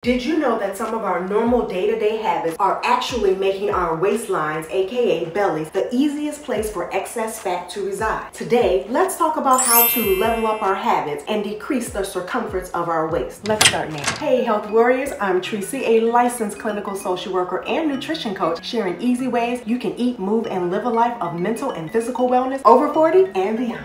Did you know that some of our normal day-to-day habits are actually making our waistlines, aka bellies, the easiest place for excess fat to reside? Today, let's talk about how to level up our habits and decrease the circumference of our waist. Let's start now. Hey health warriors, I'm Tracy, a licensed clinical social worker and nutrition coach, sharing easy ways you can eat, move, and live a life of mental and physical wellness over 40 and beyond.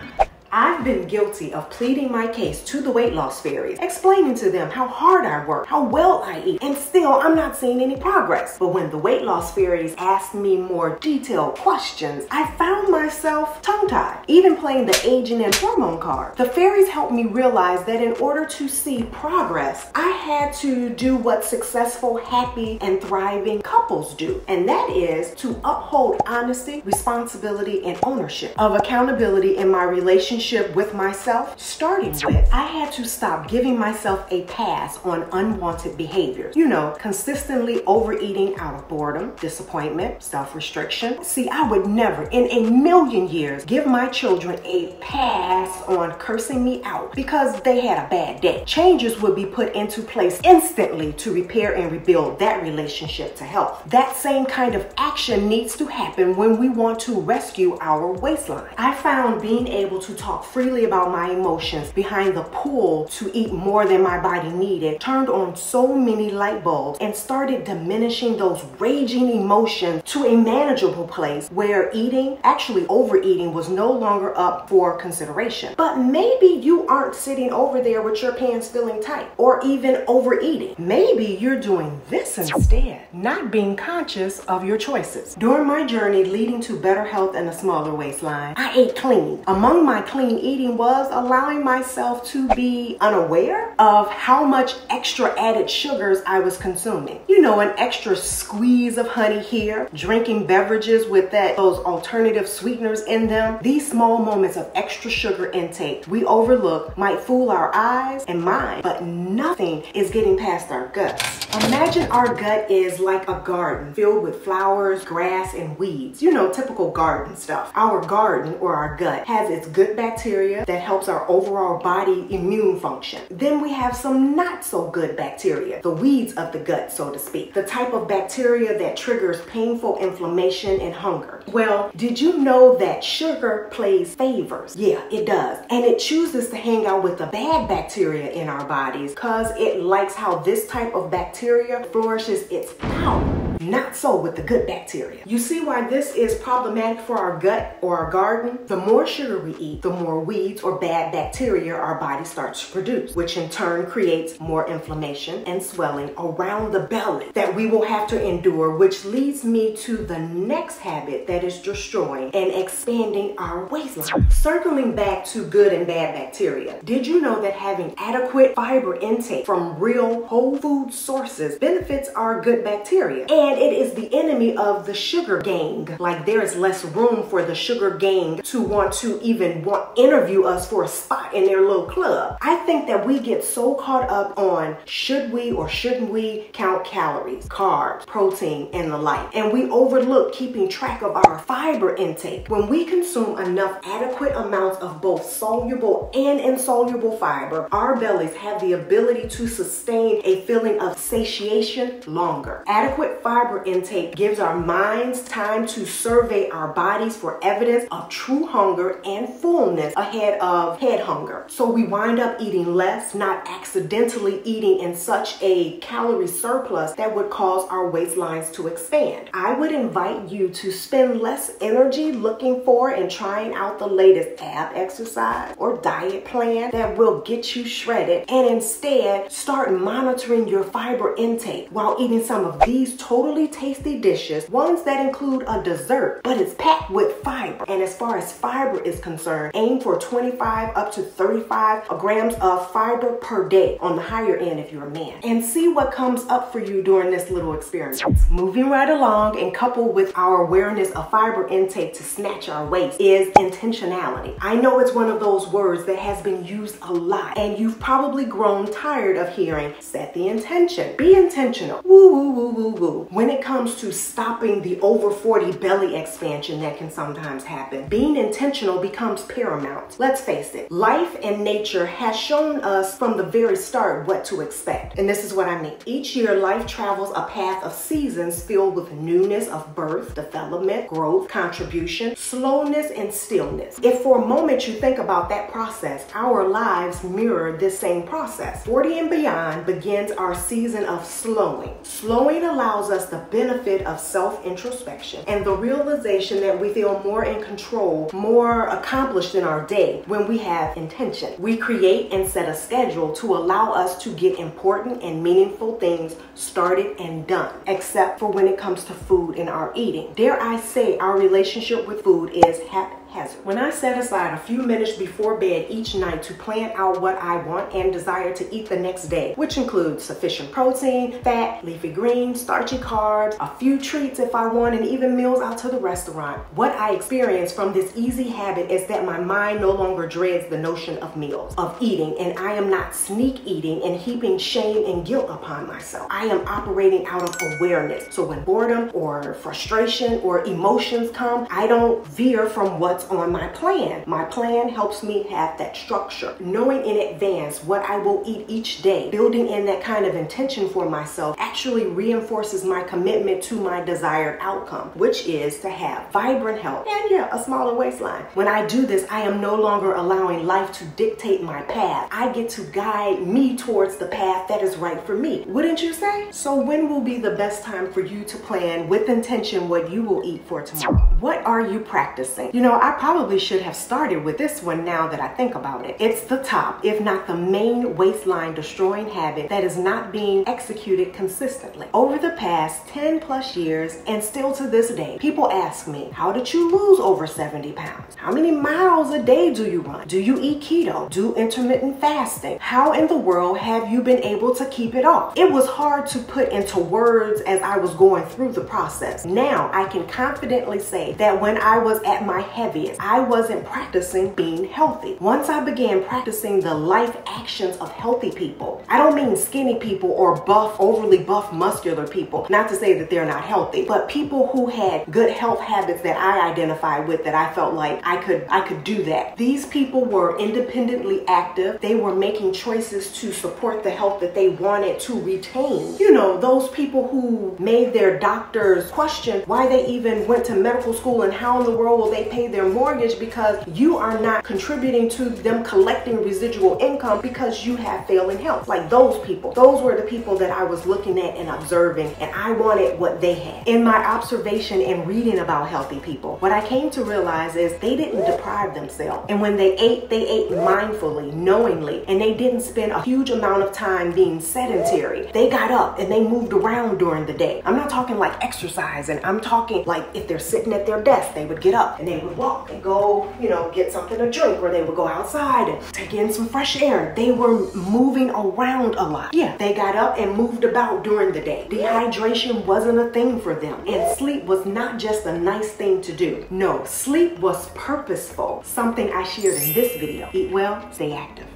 I've been guilty of pleading my case to the weight loss fairies, explaining to them how hard I work, how well I eat, and still I'm not seeing any progress. But when the weight loss fairies asked me more detailed questions, I found myself tongue-tied, even playing the aging and hormone card. The fairies helped me realize that in order to see progress, I had to do what successful, happy, and thriving couples do, and that is to uphold honesty, responsibility, and ownership of accountability in my relationship with myself, starting with, I had to stop giving myself a pass on unwanted behaviors. You know, consistently overeating out of boredom, disappointment, self-restriction. See, I would never in a million years give my children a pass on cursing me out because they had a bad day. Changes would be put into place instantly to repair and rebuild that relationship to health. That same kind of action needs to happen when we want to rescue our waistline. I found being able to talk freely about my emotions behind the pull to eat more than my body needed turned on so many light bulbs and started diminishing those raging emotions to a manageable place where eating, actually overeating, was no longer up for consideration. But maybe you aren't sitting over there with your pants feeling tight or even overeating. Maybe you're doing this instead, not being conscious of your choices. During my journey leading to better health and a smaller waistline, I ate clean. Among my clean eating was allowing myself to be unaware of how much extra added sugars I was consuming. You know, an extra squeeze of honey here, drinking beverages with those alternative sweeteners in them. These small moments of extra sugar intake we overlook might fool our eyes and mind, but nothing is getting past our guts. Imagine our gut is like a garden filled with flowers, grass, and weeds. You know, typical garden stuff. Our garden, or our gut, has its good bacteria that helps our overall body immune function. Then we have some not so good bacteria, the weeds of the gut, so to speak, the type of bacteria that triggers painful inflammation and hunger. Well, did you know that sugar plays favors? Yeah, it does. And it chooses to hang out with the bad bacteria in our bodies because it likes how this type of bacteria flourishes its power. Not so with the good bacteria. You see why this is problematic for our gut or our garden? The more sugar we eat, the more weeds or bad bacteria our body starts to produce, which in turn creates more inflammation and swelling around the belly that we will have to endure, which leads me to the next habit that is destroying and expanding our waistline. Circling back to good and bad bacteria, did you know that having adequate fiber intake from real whole food sources benefits our good bacteria? And it is the enemy of the sugar gang. Like, there is less room for the sugar gang to want to even interview us for a spot in their little club. I think that we get so caught up on should we or shouldn't we count calories, carbs, protein, and the like, and we overlook keeping track of our fiber intake. When we consume enough adequate amounts of both soluble and insoluble fiber, our bellies have the ability to sustain a feeling of satiation longer. Adequate fiber intake gives our minds time to survey our bodies for evidence of true hunger and fullness ahead of head hunger. So we wind up eating less, not accidentally eating in such a calorie surplus that would cause our waistlines to expand. I would invite you to spend less energy looking for and trying out the latest ab exercise or diet plan that will get you shredded, and instead start monitoring your fiber intake while eating some of these totally tasty dishes, ones that include a dessert, but it's packed with fiber. And as far as fiber is concerned, aim for 25 up to 35 grams of fiber per day, on the higher end if you're a man, and see what comes up for you during this little experiment. Moving right along, and coupled with our awareness of fiber intake to snatch our waist, is intentionality. I know it's one of those words that has been used a lot, and you've probably grown tired of hearing set the intention, be intentional, woo woo woo woo woo. When it comes to stopping the over 40 belly expansion that can sometimes happen, being intentional becomes paramount. Let's face it, life and nature has shown us from the very start what to expect. And this is what I mean. Each year, life travels a path of seasons filled with newness of birth, development, growth, contribution, slowness, and stillness. If for a moment you think about that process, our lives mirror this same process. 40 and beyond begins our season of slowing. Slowing allows us the benefit of self-introspection and the realization that we feel more in control, more accomplished in our day when we have intention. We create and set a schedule to allow us to get important and meaningful things started and done, except for when it comes to food and our eating. Dare I say, our relationship with food is haphazard. When I set aside a few minutes before bed each night to plan out what I want and desire to eat the next day, which includes sufficient protein, fat, leafy greens, starchy carbs, a few treats if I want, and even meals out to the restaurant, what I experience from this easy habit is that my mind no longer dreads the notion of meals, of eating, and I am not sneak eating and heaping shame and guilt upon myself. I am operating out of awareness. So when boredom or frustration or emotions come, I don't veer from what's on my plan. My plan helps me have that structure. Knowing in advance what I will eat each day, building in that kind of intention for myself actually reinforces my commitment to my desired outcome, which is to have vibrant health and a smaller waistline. When I do this, I am no longer allowing life to dictate my path. I get to guide me towards the path that is right for me. Wouldn't you say? So when will be the best time for you to plan with intention what you will eat for tomorrow? What are you practicing? You know, I probably should have started with this one now that I think about it. It's the top, if not the main waistline destroying habit that is not being executed consistently. Over the past 10 plus years and still to this day, people ask me, how did you lose over 70 pounds? How many miles a day do you run? Do you eat keto? Do intermittent fasting? How in the world have you been able to keep it off? It was hard to put into words as I was going through the process. Now I can confidently say that when I was at my heaviest, I wasn't practicing being healthy. Once I began practicing the life actions of healthy people, I don't mean skinny people or buff, overly buff, muscular people. Not to say that they're not healthy, but people who had good health habits that I identified with, that I felt like I could do that. These people were independently active. They were making choices to support the health that they wanted to retain. You know, those people who made their doctors question why they even went to medical school and how in the world will they pay their mortgage, because you are not contributing to them collecting residual income because you have failing health. Like those people, those were the people that I was looking at and observing, and I wanted what they had. In my observation and reading about healthy people, what I came to realize is they didn't deprive themselves. And when they ate mindfully, knowingly, and they didn't spend a huge amount of time being sedentary. They got up and they moved around during the day. I'm not talking like exercising. I'm talking like if they're sitting at their desk, they would get up and they would walk and go, get something to drink, or they would go outside and take in some fresh air. They were moving around a lot. Yeah, they got up and moved about during the day. Dehydration wasn't a thing for them. And sleep was not just a nice thing to do. No, sleep was purposeful. Something I shared in this video. Eat well, stay active.